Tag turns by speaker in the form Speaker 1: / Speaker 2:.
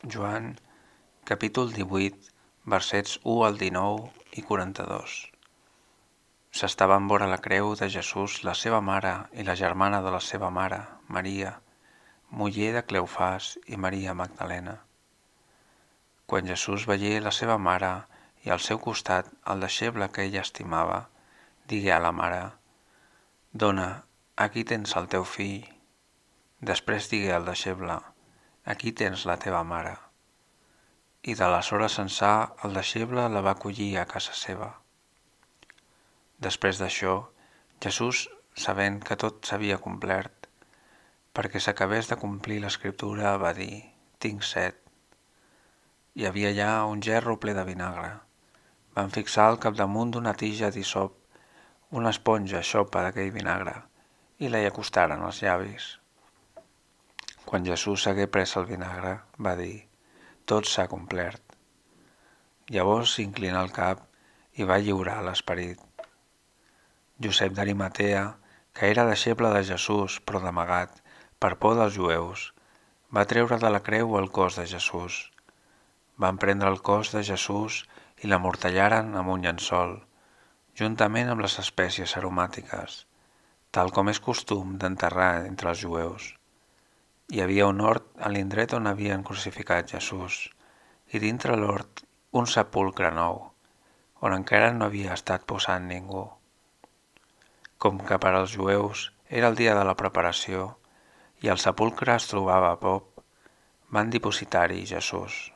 Speaker 1: Joan, capítol 18, versets 1 al 19 i 42. S'estaven vora la creu de Jesús la seva mare i la germana de la seva mare, Maria, muller de Cleofàs, i Maria Magdalena. Quan Jesús veié la seva mare i al seu costat el deixeble que ella estimava, digué a la mare: «Dona, aquí tens el teu fill». Després digué al deixeble: «Aquí tens la teva mare». I de l'aleshores ençà el deixeble la va acollir a casa seva. Després d'això, Jesús, sabent que tot s'havia complert, perquè s'acabés de complir l'escriptura, va dir: «Tinc set». Hi havia allà un gerro ple de vinagre. Van fixar al capdamunt d'una tija d'hisop una esponja xopa d'aquell vinagre i la hi acostaren als llavis. Quan Jesús hagué pres el vinagre, va dir: «Tot s'ha complert». Llavors s'inclinà el cap i va lliurar l'esperit. Josep d'Arimatea, que era deixeble de Jesús però d'amagat, per por dels jueus, va treure de la creu el cos de Jesús. Van prendre el cos de Jesús i l'amortallaren amb un llençol, juntament amb les espècies aromàtiques, tal com és costum d'enterrar entre els jueus. Hi havia un hort a l'indret on havien crucificat Jesús, i dintre l'hort un sepulcre nou, on encara no havia estat posat ningú. Com que per als jueus era el dia de la preparació i el sepulcre es trobava a prop, van dipositar-hi Jesús.